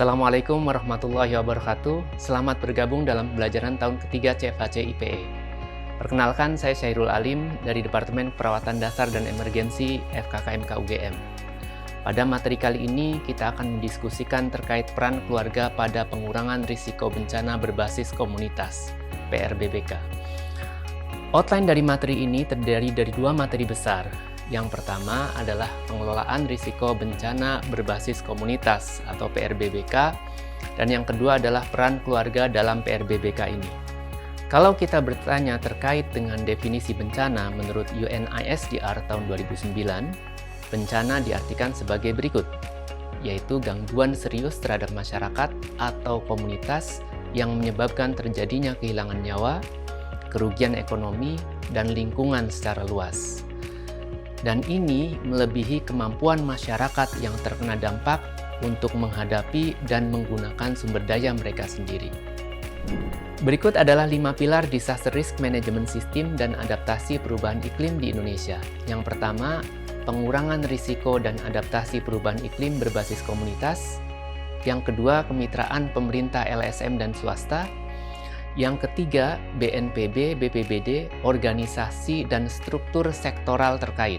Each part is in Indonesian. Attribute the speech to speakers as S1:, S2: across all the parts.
S1: Assalamualaikum warahmatullahi wabarakatuh. Selamat bergabung dalam pembelajaran tahun ketiga CFHC IPE. Perkenalkan, saya Syairul Alim dari Departemen Perawatan Dasar dan Emergensi FKKMK UGM. Pada materi kali ini, kita akan mendiskusikan terkait peran keluarga pada pengurangan risiko bencana berbasis komunitas, PRBBK. Outline dari materi ini terdiri dari dua materi besar. Yang pertama adalah pengelolaan risiko bencana berbasis komunitas atau PRBBK, dan yang kedua adalah peran keluarga dalam PRBBK ini. Kalau kita bertanya terkait dengan definisi bencana menurut UNISDR tahun 2009, bencana diartikan sebagai berikut, yaitu gangguan serius terhadap masyarakat atau komunitas yang menyebabkan terjadinya kehilangan nyawa, kerugian ekonomi, dan lingkungan secara luas. Dan ini melebihi kemampuan masyarakat yang terkena dampak untuk menghadapi dan menggunakan sumber daya mereka sendiri. Berikut adalah 5 pilar Disaster Risk Management System dan adaptasi perubahan iklim di Indonesia. Yang pertama, pengurangan risiko dan adaptasi perubahan iklim berbasis komunitas. Yang kedua, kemitraan pemerintah LSM dan swasta. Yang ketiga, BNPB, BPBD, organisasi dan struktur sektoral terkait.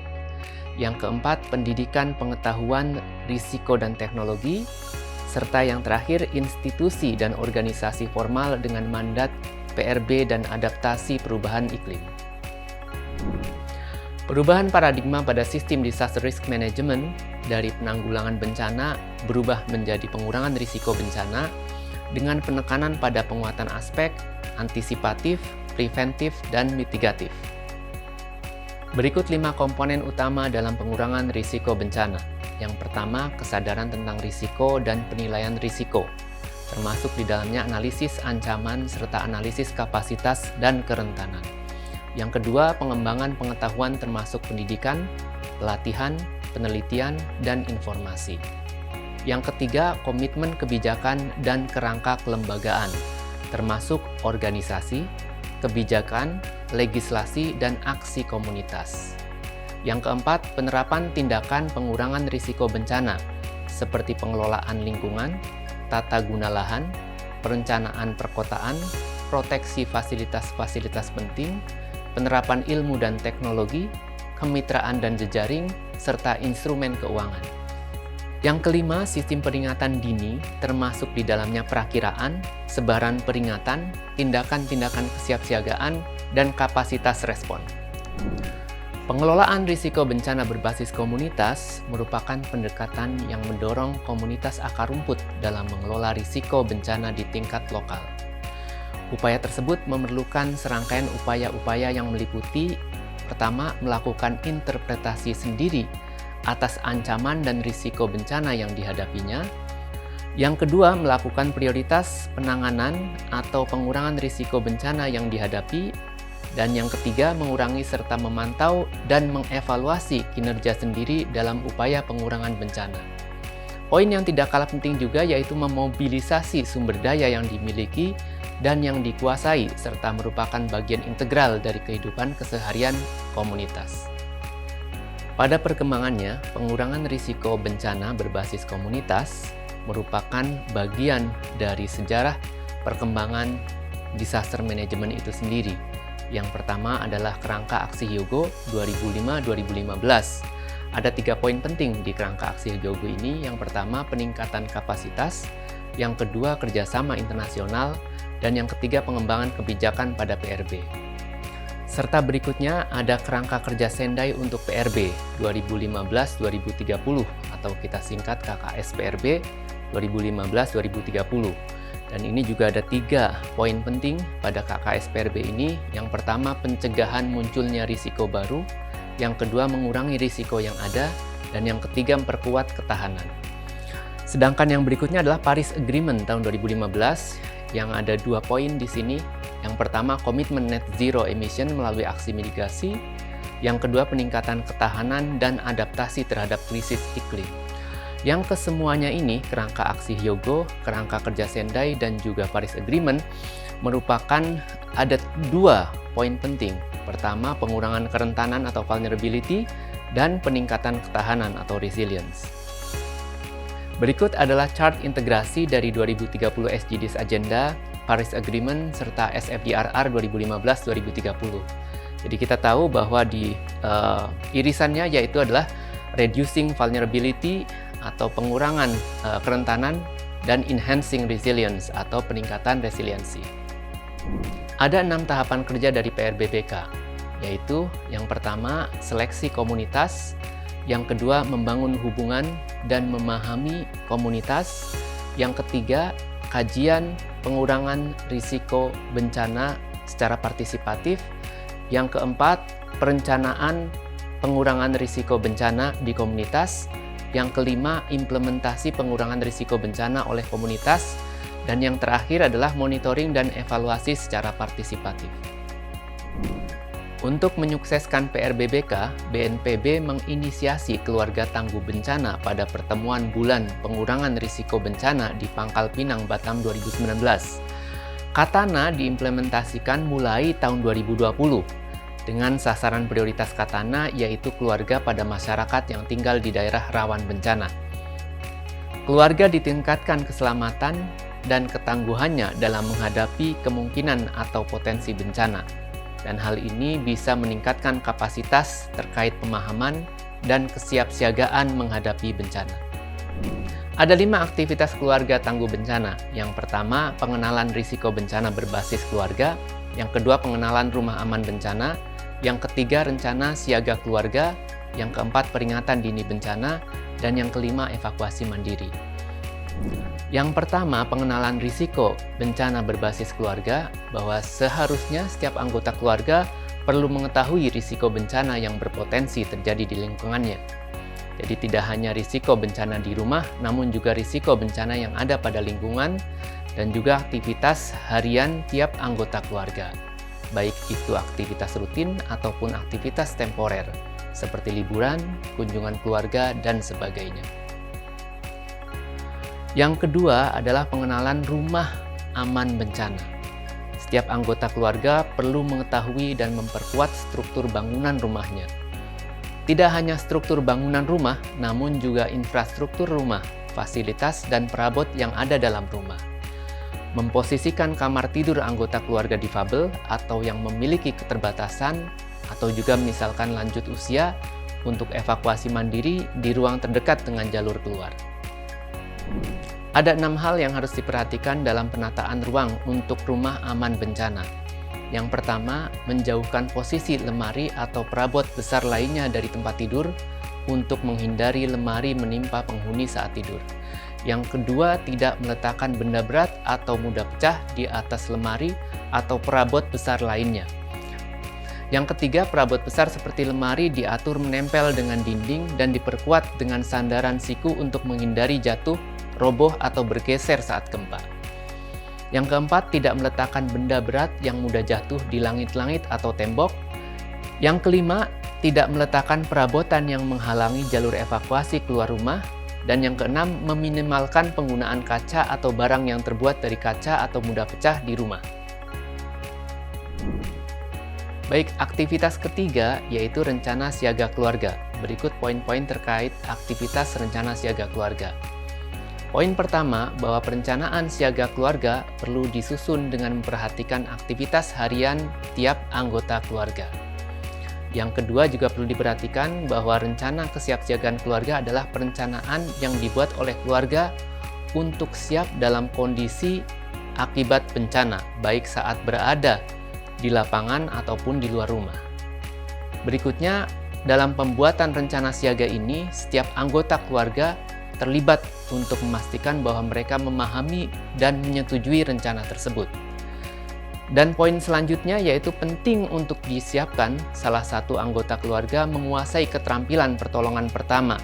S1: Yang keempat, pendidikan pengetahuan risiko dan teknologi. Serta yang terakhir, institusi dan organisasi formal dengan mandat PRB dan adaptasi perubahan iklim. Perubahan paradigma pada sistem disaster risk management dari penanggulangan bencana berubah menjadi pengurangan risiko bencana dengan penekanan pada penguatan aspek antisipatif, preventif, dan mitigatif. Berikut 5 komponen utama dalam pengurangan risiko bencana. Yang pertama, kesadaran tentang risiko dan penilaian risiko, termasuk di dalamnya analisis ancaman serta analisis kapasitas dan kerentanan. Yang kedua, pengembangan pengetahuan termasuk pendidikan, pelatihan, penelitian, dan informasi. Yang ketiga, komitmen kebijakan dan kerangka kelembagaan, termasuk organisasi, kebijakan, legislasi, dan aksi komunitas. Yang keempat, penerapan tindakan pengurangan risiko bencana, seperti pengelolaan lingkungan, tata guna lahan, perencanaan perkotaan, proteksi fasilitas-fasilitas penting, penerapan ilmu dan teknologi, kemitraan dan jejaring, serta instrumen keuangan. Yang kelima, sistem peringatan dini, termasuk di dalamnya perakiraan, sebaran peringatan, tindakan-tindakan kesiapsiagaan, dan kapasitas respon. Pengelolaan risiko bencana berbasis komunitas merupakan pendekatan yang mendorong komunitas akar rumput dalam mengelola risiko bencana di tingkat lokal. Upaya tersebut memerlukan serangkaian upaya-upaya yang meliputi, pertama, melakukan interpretasi sendiri atas ancaman dan risiko bencana yang dihadapinya. Yang kedua, melakukan prioritas penanganan atau pengurangan risiko bencana yang dihadapi. Dan yang ketiga, mengurangi serta memantau dan mengevaluasi kinerja sendiri dalam upaya pengurangan bencana. Poin yang tidak kalah penting juga yaitu memobilisasi sumber daya yang dimiliki dan yang dikuasai, serta merupakan bagian integral dari kehidupan keseharian komunitas. Pada perkembangannya, pengurangan risiko bencana berbasis komunitas merupakan bagian dari sejarah perkembangan disaster management itu sendiri. Yang pertama adalah kerangka aksi Hyogo 2005-2015. Ada 3 poin penting di kerangka aksi Hyogo ini. Yang pertama, peningkatan kapasitas. Yang kedua, kerjasama internasional. Dan yang ketiga, pengembangan kebijakan pada PRB. Serta berikutnya ada kerangka kerja Sendai untuk PRB 2015-2030 atau kita singkat KKS PRB 2015-2030. Dan ini juga ada 3 poin penting pada KKS PRB ini. Yang pertama, pencegahan munculnya risiko baru. Yang kedua, mengurangi risiko yang ada. Dan yang ketiga, memperkuat ketahanan. Sedangkan yang berikutnya adalah Paris Agreement tahun 2015 yang ada 2 poin di sini. Yang pertama, komitmen net zero emission melalui aksi mitigasi. Yang kedua, peningkatan ketahanan dan adaptasi terhadap krisis iklim. Yang kesemuanya ini, kerangka aksi Hyogo, kerangka kerja Sendai, dan juga Paris Agreement merupakan ada 2 poin penting. Pertama, pengurangan kerentanan atau vulnerability, dan peningkatan ketahanan atau resilience. Berikut adalah chart integrasi dari 2030 SDGs Agenda, Paris Agreement, serta SFDRR 2015-2030. Jadi kita tahu bahwa di irisannya yaitu adalah reducing vulnerability atau pengurangan kerentanan dan enhancing resilience atau peningkatan resiliensi. Ada 6 tahapan kerja dari PRBBK, yaitu yang pertama seleksi komunitas, yang kedua membangun hubungan dan memahami komunitas, yang ketiga kajian pengurangan risiko bencana secara partisipatif, yang keempat perencanaan pengurangan risiko bencana di komunitas, yang kelima implementasi pengurangan risiko bencana oleh komunitas, dan yang terakhir adalah monitoring dan evaluasi secara partisipatif. Untuk menyukseskan PRBBK, BNPB menginisiasi Keluarga Tangguh Bencana pada pertemuan bulan pengurangan risiko bencana di Pangkal Pinang, Batam 2019. Katana diimplementasikan mulai tahun 2020 dengan sasaran prioritas Katana yaitu keluarga pada masyarakat yang tinggal di daerah rawan bencana. Keluarga ditingkatkan keselamatan dan ketangguhannya dalam menghadapi kemungkinan atau potensi bencana. Dan hal ini bisa meningkatkan kapasitas terkait pemahaman dan kesiapsiagaan menghadapi bencana. Ada 5 aktivitas keluarga tangguh bencana. Yang pertama, pengenalan risiko bencana berbasis keluarga. Yang kedua, pengenalan rumah aman bencana. Yang ketiga, rencana siaga keluarga. Yang keempat, peringatan dini bencana. Dan yang kelima, evakuasi mandiri. Yang pertama, pengenalan risiko bencana berbasis keluarga, bahwa seharusnya setiap anggota keluarga perlu mengetahui risiko bencana yang berpotensi terjadi di lingkungannya. Jadi tidak hanya risiko bencana di rumah, namun juga risiko bencana yang ada pada lingkungan dan juga aktivitas harian tiap anggota keluarga, baik itu aktivitas rutin ataupun aktivitas temporer, seperti liburan, kunjungan keluarga, dan sebagainya. Yang kedua adalah pengenalan rumah aman bencana. Setiap anggota keluarga perlu mengetahui dan memperkuat struktur bangunan rumahnya. Tidak hanya struktur bangunan rumah, namun juga infrastruktur rumah, fasilitas, dan perabot yang ada dalam rumah. Memposisikan kamar tidur anggota keluarga difabel atau yang memiliki keterbatasan atau juga misalkan lanjut usia untuk evakuasi mandiri di ruang terdekat dengan jalur keluar. Ada 6 hal yang harus diperhatikan dalam penataan ruang untuk rumah aman bencana. Yang pertama, menjauhkan posisi lemari atau perabot besar lainnya dari tempat tidur untuk menghindari lemari menimpa penghuni saat tidur. Yang kedua, tidak meletakkan benda berat atau mudah pecah di atas lemari atau perabot besar lainnya. Yang ketiga, perabot besar seperti lemari diatur menempel dengan dinding dan diperkuat dengan sandaran siku untuk menghindari jatuh, roboh, atau bergeser saat gempa. Yang keempat, tidak meletakkan benda berat yang mudah jatuh di langit-langit atau tembok. Yang kelima, tidak meletakkan perabotan yang menghalangi jalur evakuasi keluar rumah. Dan yang keenam, meminimalkan penggunaan kaca atau barang yang terbuat dari kaca atau mudah pecah di rumah. Baik, aktivitas ketiga yaitu rencana siaga keluarga. Berikut poin-poin terkait aktivitas rencana siaga keluarga. Poin pertama, bahwa perencanaan siaga keluarga perlu disusun dengan memperhatikan aktivitas harian tiap anggota keluarga. Yang kedua, juga perlu diperhatikan bahwa rencana kesiapsiagaan keluarga adalah perencanaan yang dibuat oleh keluarga untuk siap dalam kondisi akibat bencana, baik saat berada di lapangan ataupun di luar rumah. Berikutnya, dalam pembuatan rencana siaga ini, setiap anggota keluarga terlibat untuk memastikan bahwa mereka memahami dan menyetujui rencana tersebut. Dan poin selanjutnya yaitu penting untuk disiapkan salah satu anggota keluarga menguasai keterampilan pertolongan pertama,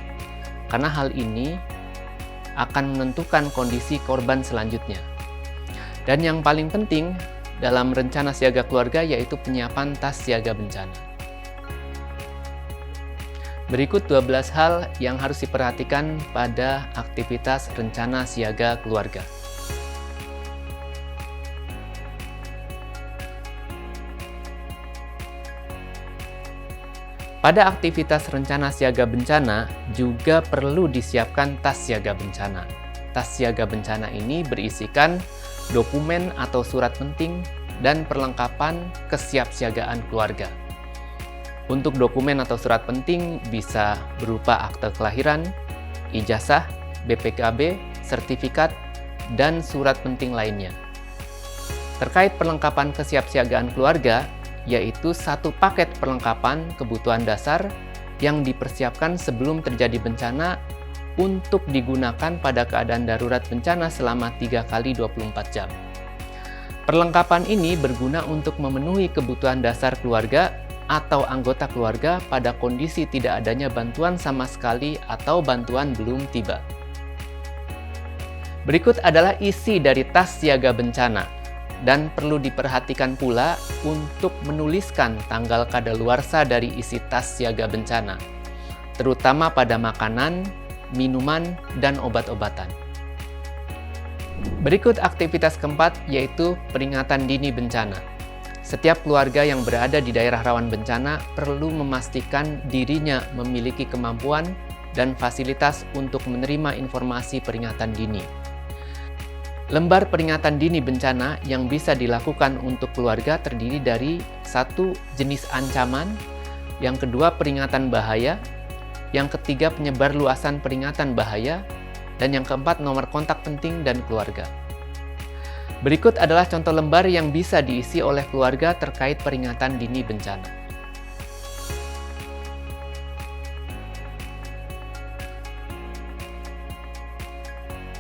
S1: karena hal ini akan menentukan kondisi korban selanjutnya. Dan yang paling penting dalam rencana siaga keluarga yaitu penyiapan tas siaga bencana. Berikut 12 hal yang harus diperhatikan pada aktivitas rencana siaga keluarga. Pada aktivitas rencana siaga bencana juga perlu disiapkan tas siaga bencana. Tas siaga bencana ini berisikan dokumen atau surat penting dan perlengkapan kesiapsiagaan keluarga. Untuk dokumen atau surat penting bisa berupa akte kelahiran, ijazah, BPKB, sertifikat, dan surat penting lainnya. Terkait perlengkapan kesiapsiagaan keluarga, yaitu satu paket perlengkapan kebutuhan dasar yang dipersiapkan sebelum terjadi bencana untuk digunakan pada keadaan darurat bencana selama 3 kali 24 jam. Perlengkapan ini berguna untuk memenuhi kebutuhan dasar keluarga atau anggota keluarga pada kondisi tidak adanya bantuan sama sekali atau bantuan belum tiba. Berikut adalah isi dari tas siaga bencana. Dan perlu diperhatikan pula untuk menuliskan tanggal kadaluarsa dari isi tas siaga bencana, terutama pada makanan, minuman, dan obat-obatan. Berikut aktivitas keempat, yaitu peringatan dini bencana. Setiap keluarga yang berada di daerah rawan bencana perlu memastikan dirinya memiliki kemampuan dan fasilitas untuk menerima informasi peringatan dini. Lembar peringatan dini bencana yang bisa dilakukan untuk keluarga terdiri dari 1. Jenis ancaman, yang kedua peringatan bahaya, yang ketiga penyebar luasan peringatan bahaya, dan yang keempat nomor kontak penting dan keluarga. Berikut adalah contoh lembar yang bisa diisi oleh keluarga terkait peringatan dini bencana.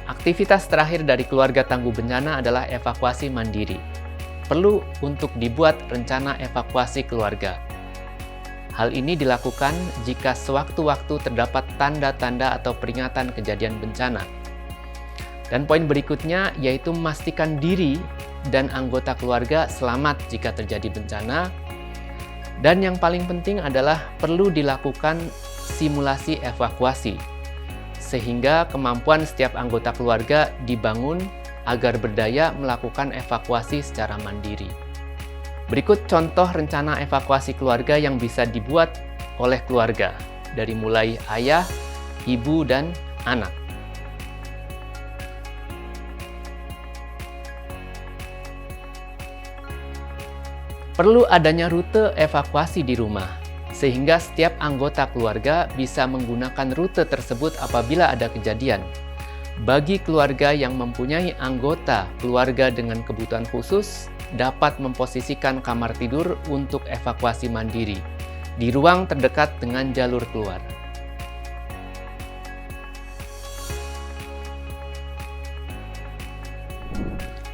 S1: Aktivitas terakhir dari keluarga tangguh bencana adalah evakuasi mandiri. Perlu untuk dibuat rencana evakuasi keluarga. Hal ini dilakukan jika sewaktu-waktu terdapat tanda-tanda atau peringatan kejadian bencana. Dan poin berikutnya yaitu memastikan diri dan anggota keluarga selamat jika terjadi bencana. Dan yang paling penting adalah perlu dilakukan simulasi evakuasi, sehingga kemampuan setiap anggota keluarga dibangun agar berdaya melakukan evakuasi secara mandiri. Berikut contoh rencana evakuasi keluarga yang bisa dibuat oleh keluarga, dari mulai ayah, ibu, dan anak. Perlu adanya rute evakuasi di rumah, sehingga setiap anggota keluarga bisa menggunakan rute tersebut apabila ada kejadian. Bagi keluarga yang mempunyai anggota keluarga dengan kebutuhan khusus, dapat memposisikan kamar tidur untuk evakuasi mandiri di ruang terdekat dengan jalur keluar.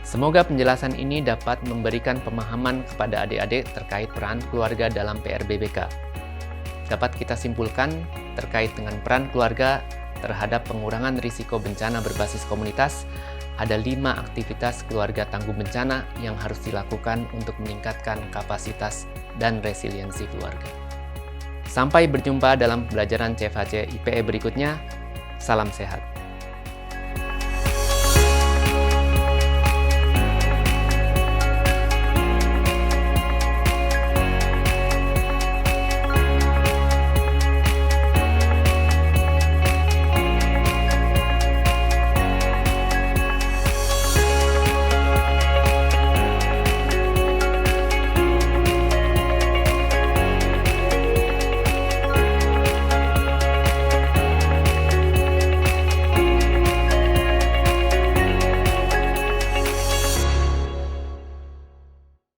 S1: Semoga penjelasan ini dapat memberikan pemahaman kepada adik-adik terkait peran keluarga dalam PRBBK. Dapat kita simpulkan terkait dengan peran keluarga terhadap pengurangan risiko bencana berbasis komunitas, ada 5 aktivitas keluarga tangguh bencana yang harus dilakukan untuk meningkatkan kapasitas dan resiliensi keluarga. Sampai berjumpa dalam pembelajaran CFHC IPE berikutnya. Salam sehat.